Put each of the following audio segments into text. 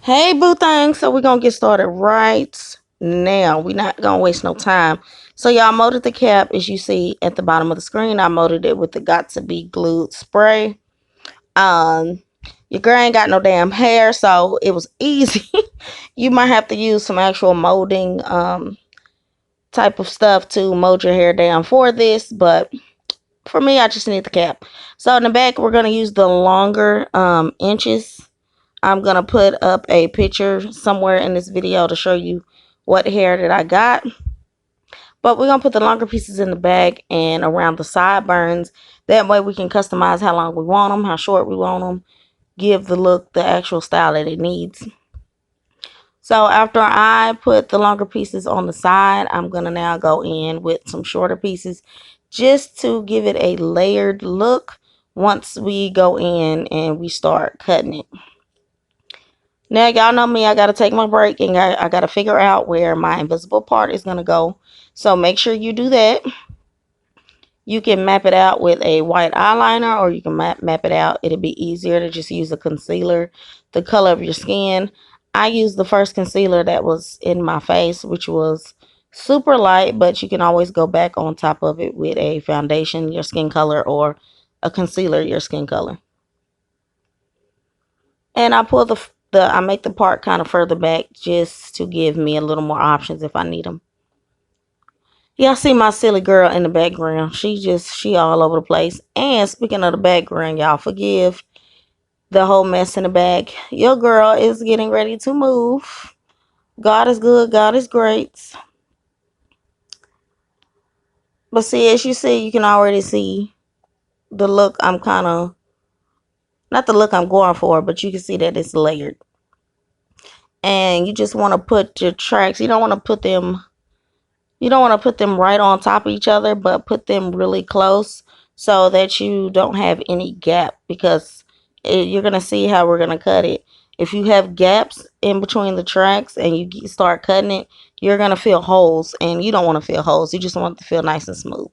Hey boo thing, so we're gonna get started right now. We're not gonna waste no time. So y'all molded the cap as you see at the bottom of the screen. I molded it with the Got to Be Glued spray. Um your girl ain't got no damn hair, so it was easy. You might have to use some actual molding type of stuff to mold your hair down for this, but for me I just need the cap. So in the back we're gonna use the longer inches. I'm going to put up a picture somewhere in this video to show you what hair that I got. But we're going to put the longer pieces in the back and around the sideburns. That way we can customize how long we want them, how short we want them. Give the look the actual style that it needs. So after I put the longer pieces on the side, I'm going to now go in with some shorter pieces just to give it a layered look once we go in and we start cutting it. Now, y'all know me, I got to take my break and I got to figure out where my invisible part is going to go. So make sure you do that. You can map it out with a white eyeliner or you can map it out. It'll be easier to just use a concealer, the color of your skin. I used the first concealer that was in my face, which was super light, but you can always go back on top of it with a foundation, your skin color, or a concealer, your skin color. And I pull I make the part kind of further back just to give me a little more options if I need them. Y'all see my silly girl in the background. She all over the place. And speaking of the background, y'all forgive the whole mess in the back. Your girl is getting ready to move. God is good. God is great. But see, as you see, you can already see the look I'm kind of, not the look I'm going for, but you can see that it's layered. And you just want to put your tracks. You don't want to put them right on top of each other, but put them really close so that you don't have any gap, because you're going to see how we're going to cut it. If you have gaps in between the tracks and you start cutting it, you're going to feel holes, and you don't want to feel holes. You just want it to feel nice and smooth.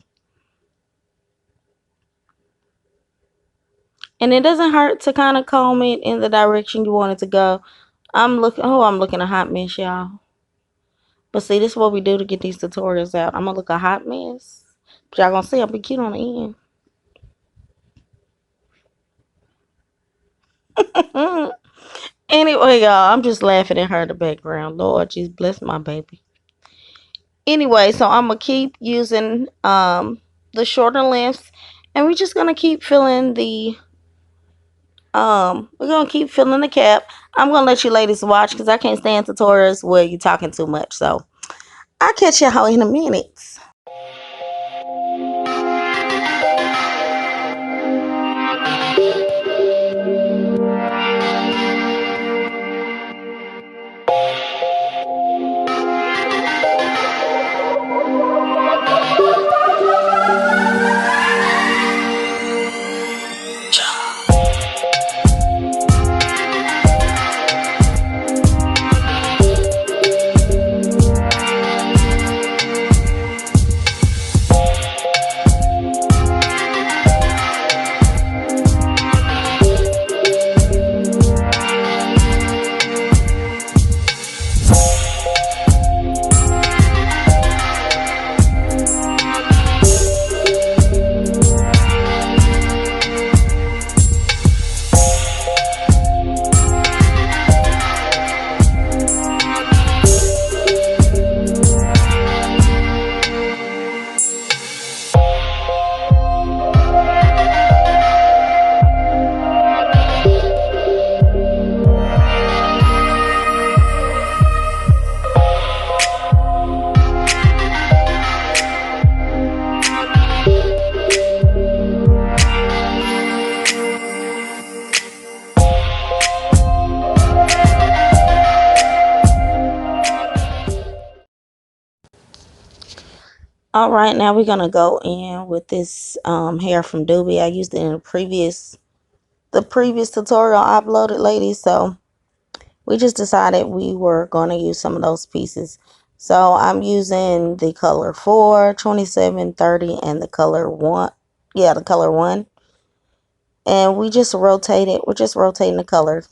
And it doesn't hurt to kind of comb it in the direction you want it to go. I'm looking a hot mess, y'all. But see, this is what we do to get these tutorials out. I'm going to look a hot mess. But y'all going to see I'll be cute on the end. Anyway, y'all, I'm just laughing at her in the background. Lord, just bless my baby. Anyway, so I'm going to keep using the shorter lengths. And we're just going to keep filling the... we're going to keep filling the cap. I'm going to let you ladies watch because I can't stand tutorials where you're talking too much. So I'll catch y'all in a minute. All right, now we're gonna go in with this hair from Duby. I used it in the previous tutorial I uploaded, ladies. So we just decided we were gonna use some of those pieces. So I'm using the color 4, 27, 30, and the color 1. Yeah, the color 1. And we just rotate it. We're just rotating the color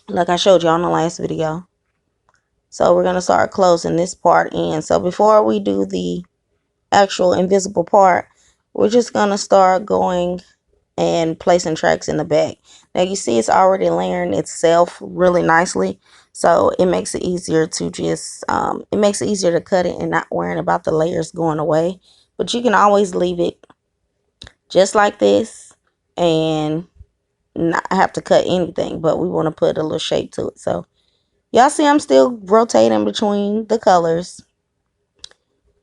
like I showed you on the last video. So we're gonna start closing this part in. So before we do the actual invisible part, we're just gonna start going and placing tracks in the back. Now you see it's already layering itself really nicely, so it makes it easier to just it makes it easier to cut it and not worrying about the layers going away. But you can always leave it just like this and not have to cut anything, but we want to put a little shape to it. So y'all see I'm still rotating between the colors.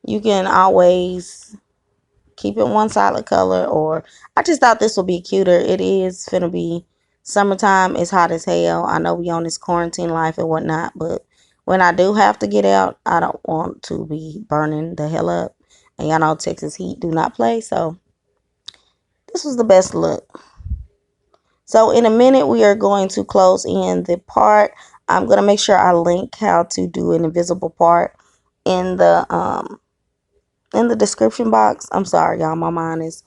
You can always keep it one solid color, or I just thought this would be cuter. It is finna be summertime. It's hot as hell. I know we on this quarantine life and whatnot, but when I do have to get out, I don't want to be burning the hell up. And y'all know Texas heat do not play, so this was the best look. So in a minute, we are going to close in the part. I'm going to make sure I link how to do an invisible part in the description box. I'm sorry, y'all. My mind is,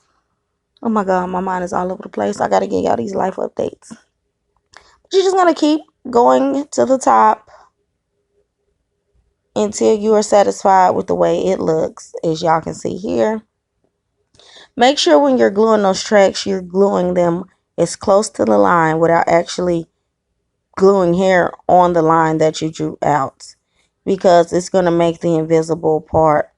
oh my God, my mind is all over the place. I got to get y'all these life updates. But you're just going to keep going to the top until you are satisfied with the way it looks, as y'all can see here. Make sure when you're gluing those tracks, you're gluing them as close to the line without actually gluing hair on the line that you drew out, because it's going to make the invisible part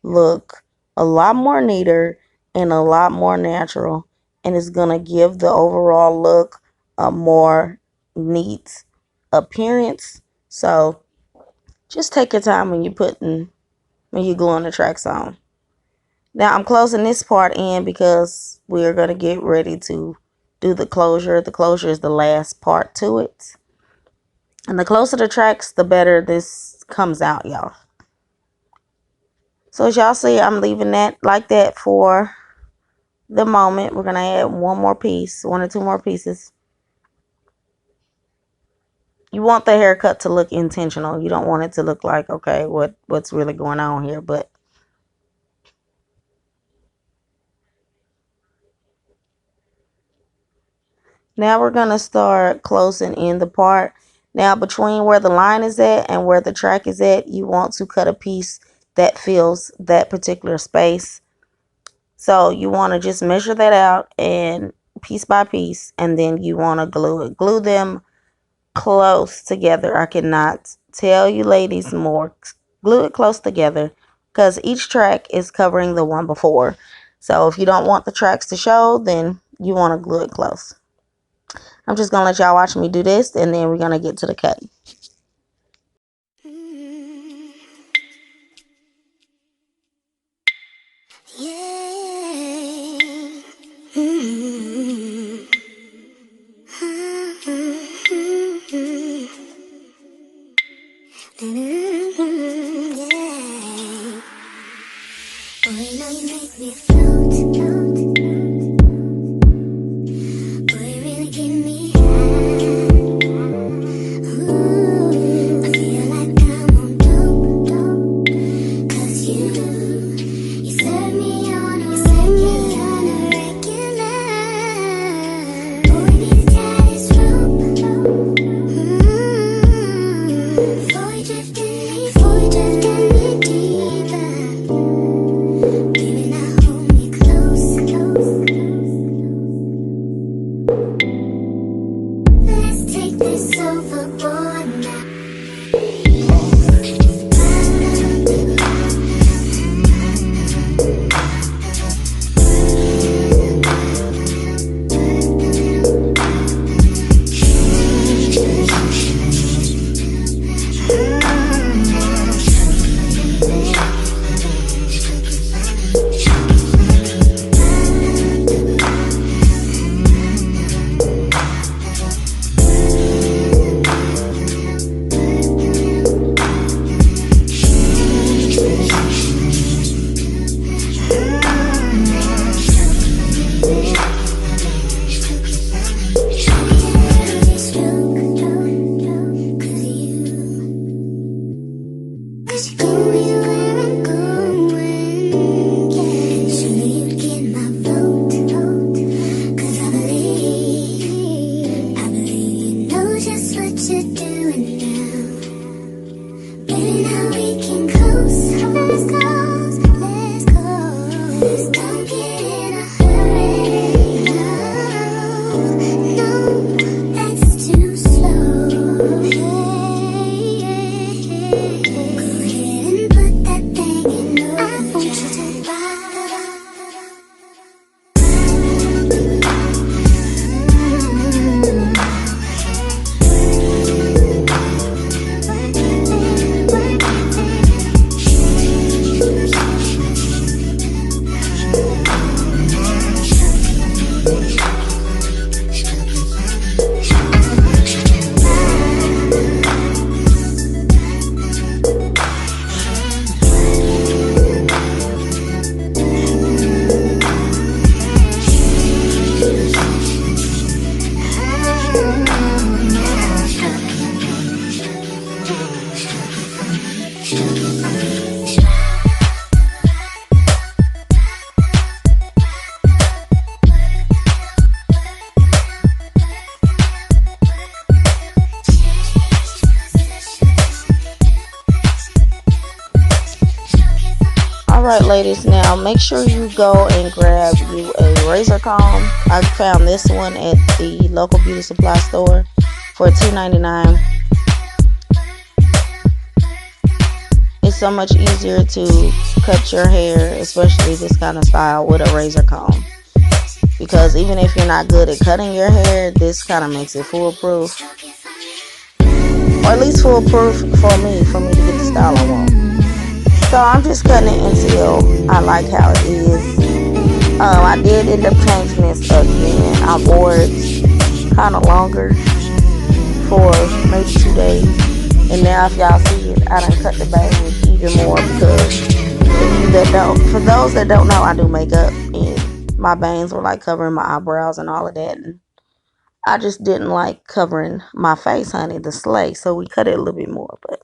look a lot more neater and a lot more natural, and it's going to give the overall look a more neat appearance. So just take your time when you're gluing the tracks on. Now I'm closing this part in because we're going to get ready to do the closure. The closure is the last part to it. And the closer the tracks, the better this comes out, y'all. So as y'all see, I'm leaving that like that for the moment. We're going to add one more piece, 1 or 2 more pieces. You want the haircut to look intentional. You don't want it to look like, okay, what's really going on here? But now we're going to start closing in the part. Now between where the line is at and where the track is at, you want to cut a piece that fills that particular space. So you want to just measure that out and piece by piece, and then you want to glue it. Glue them close together. I cannot tell you ladies more. Glue it close together because each track is covering the one before. So if you don't want the tracks to show, then you want to glue it close. I'm just going to let y'all watch me do this, and then we're going to get to the cut. Boy, really give me high. Ooh. Alright ladies, now make sure you go and grab you a razor comb. I found this one at the local beauty supply store for $2.99. It's so much easier to cut your hair, especially this kind of style, with a razor comb. Because even if you're not good at cutting your hair, this kind of makes it foolproof. Or at least foolproof for me to get the style I want. So I'm just cutting it until I like how it is. I did end up changing this again. I wore it kind of longer for maybe 2 days. And now if y'all see it, I done cut the bangs even more because for those that don't know, I do makeup. And my bangs were like covering my eyebrows and all of that. And I just didn't like covering my face, honey, the slay. So we cut it a little bit more, but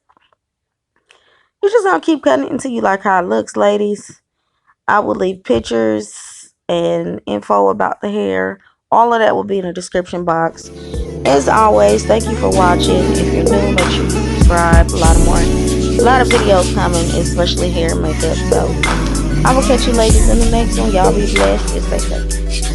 you just gonna keep cutting it until you like how it looks, ladies. I will leave pictures and info about the hair. All of that will be in the description box. As always, thank you for watching. If you're new, make sure you subscribe. A lot of videos coming, especially hair and makeup. So I will catch you ladies in the next one. Y'all be blessed and stay safe.